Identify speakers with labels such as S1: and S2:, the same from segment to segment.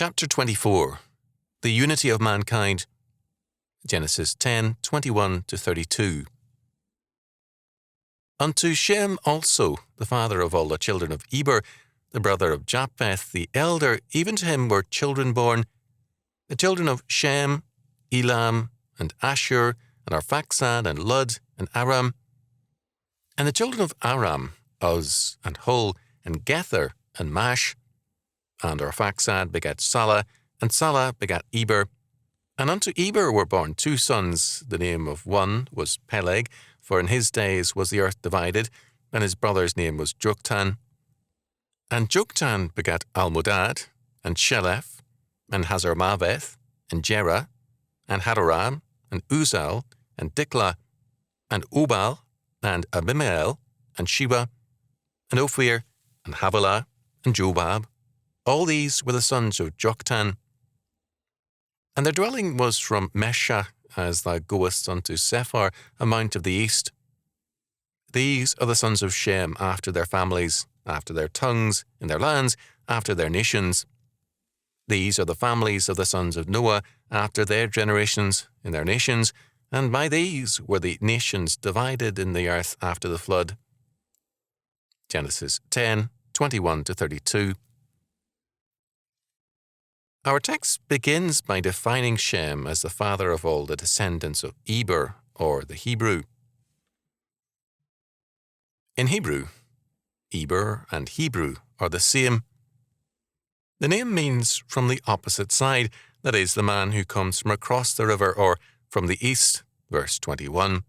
S1: Chapter 24. The Unity of Mankind. Genesis 10:21-32. Unto Shem also, the father of all the children of Eber, the brother of Japheth the elder, even to him were children born. The children of Shem, Elam, and Ashur, and Arphaxad, and Lud, and Aram. And the children of Aram, Uz, and Hul, and Gether, and Mash. And Arphaxad begat Salah, and Salah begat Eber. And unto Eber were born two sons. The name of one was Peleg, for in his days was the earth divided, and his brother's name was Joktan. And Joktan begat Almodad, and Sheleph, and Hazarmaveth, and Jerah, and Hadoram, and Uzal, and Diklah, and Obal, and Abimael, and Sheba, and Ophir, and Havilah, and Jobab. All these were the sons of Joktan. And their dwelling was from Mesha, as thou goest unto Sephar, a mount of the east. These are the sons of Shem after their families, after their tongues, in their lands, after their nations. These are the families of the sons of Noah, after their generations, in their nations, and by these were the nations divided in the earth after the flood. Genesis 10:21-32. Our text begins by defining Shem as the father of all the descendants of Eber, or the Hebrew. In Hebrew, Eber and Hebrew are the same. The name means from the opposite side, that is, the man who comes from across the river, or from the east, verse 21.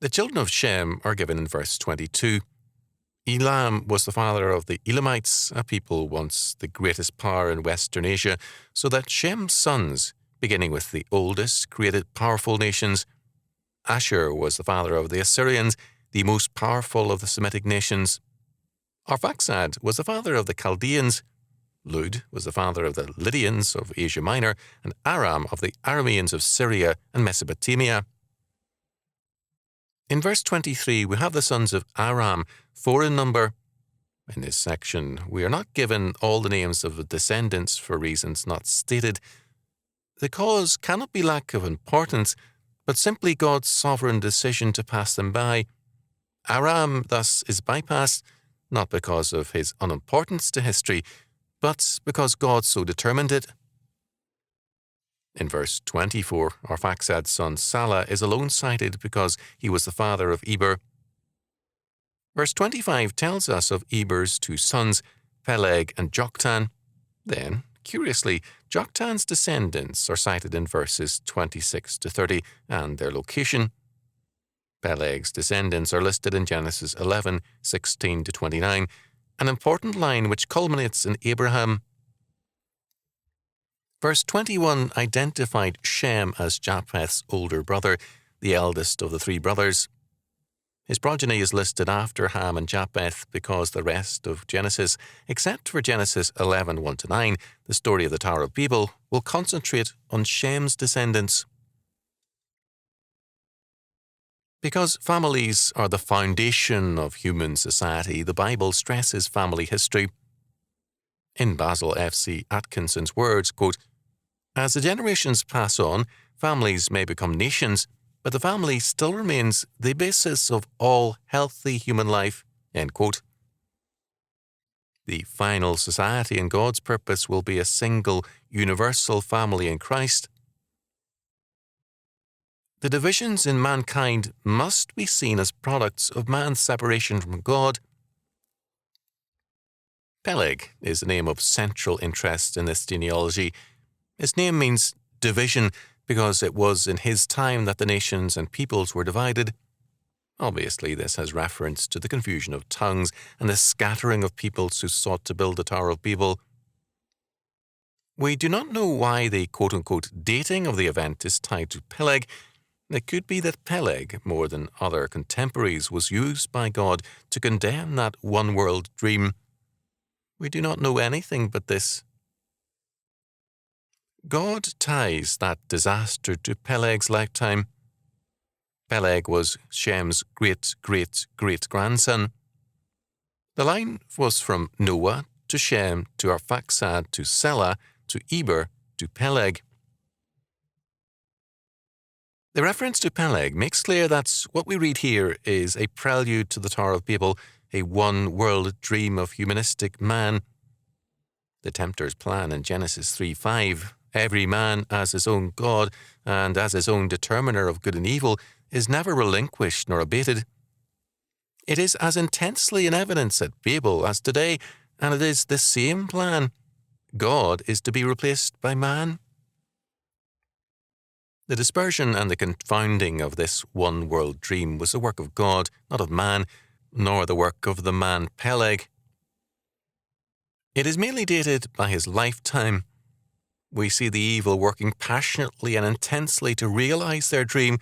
S1: The children of Shem are given in verse 22. Elam was the father of the Elamites, a people once the greatest power in Western Asia, so that Shem's sons, beginning with the oldest, created powerful nations. Ashur was the father of the Assyrians, the most powerful of the Semitic nations. Arphaxad was the father of the Chaldeans. Lud was the father of the Lydians of Asia Minor, and Aram of the Arameans of Syria and Mesopotamia. In verse 23, we have the sons of Aram, 4 in number. In this section, we are not given all the names of the descendants for reasons not stated. The cause cannot be lack of importance, but simply God's sovereign decision to pass them by. Aram thus is bypassed, not because of his unimportance to history, but because God so determined it. In verse 24, Arphaxad's son Salah is alone cited because he was the father of Eber. Verse 25 tells us of Eber's two sons, Peleg and Joktan. Then, curiously, Joktan's descendants are cited in verses 26-30 and their location. Peleg's descendants are listed in Genesis 11:16-29, an important line which culminates in Abraham. Verse 21 identified Shem as Japheth's older brother, the eldest of the three brothers. His progeny is listed after Ham and Japheth because the rest of Genesis, except for Genesis 11:1-9, the story of the Tower of Babel, will concentrate on Shem's descendants. Because families are the foundation of human society, the Bible stresses family history. In Basil F.C. Atkinson's words, quote, "As the generations pass on, families may become nations, but the family still remains the basis of all healthy human life," end quote. The final society in God's purpose will be a single, universal family in Christ. The divisions in mankind must be seen as products of man's separation from God. Peleg is the name of central interest in this genealogy. His name means division because it was in his time that the nations and peoples were divided. Obviously, this has reference to the confusion of tongues and the scattering of peoples who sought to build the Tower of Babel. We do not know why the quote-unquote dating of the event is tied to Peleg. It could be that Peleg, more than other contemporaries, was used by God to condemn that one-world dream. We do not know anything but this. God ties that disaster to Peleg's lifetime. Peleg was Shem's great-great-great-grandson. The line was from Noah to Shem, to Arphaxad, to Selah, to Eber, to Peleg. The reference to Peleg makes clear that what we read here is a prelude to the Tower of Babel, a one-world dream of humanistic man. The tempter's plan in Genesis 3:5, every man as his own God and as his own determiner of good and evil, is never relinquished nor abated. It is as intensely in evidence at Babel as today, and it is the same plan. God is to be replaced by man. The dispersion and the confounding of this one-world dream was the work of God, not of man, nor the work of the man Peleg. It is mainly dated by his lifetime. We see the evil working passionately and intensely to realize their dream,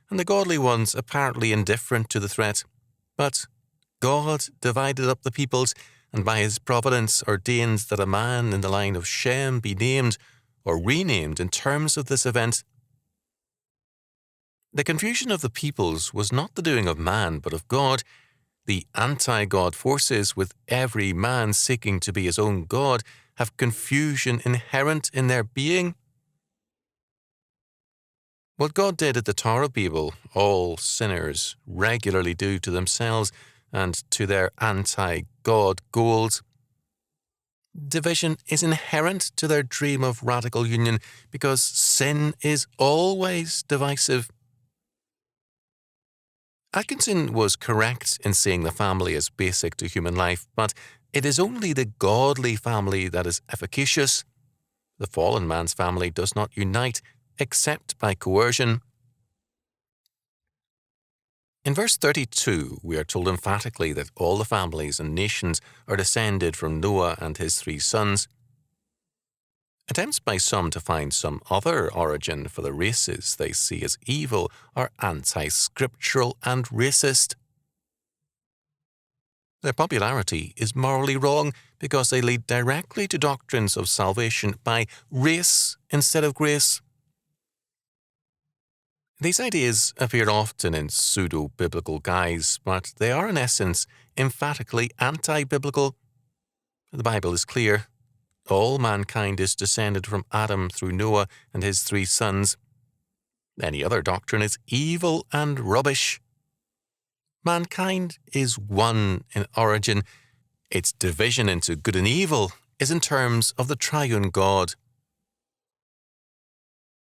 S1: and the godly ones apparently indifferent to the threat. But God divided up the peoples, and by his providence ordained that a man in the line of Shem be named or renamed in terms of this event. The confusion of the peoples was not the doing of man, but of God. The anti-God forces, with every man seeking to be his own God, have confusion inherent in their being. What God did at the Tower of Babel, all sinners regularly do to themselves and to their anti-God goals. Division is inherent to their dream of radical union because sin is always divisive. Atkinson was correct in saying the family is basic to human life, but it is only the godly family that is efficacious. The fallen man's family does not unite except by coercion. In verse 32, we are told emphatically that all the families and nations are descended from Noah and his 3 sons. Attempts by some to find some other origin for the races they see as evil are anti-scriptural and racist. Their popularity is morally wrong because they lead directly to doctrines of salvation by race instead of grace. These ideas appear often in pseudo-biblical guise, but they are in essence emphatically anti-biblical. The Bible is clear. All mankind is descended from Adam through Noah and his 3 sons. Any other doctrine is evil and rubbish. Mankind is one in origin. Its division into good and evil is in terms of the triune God.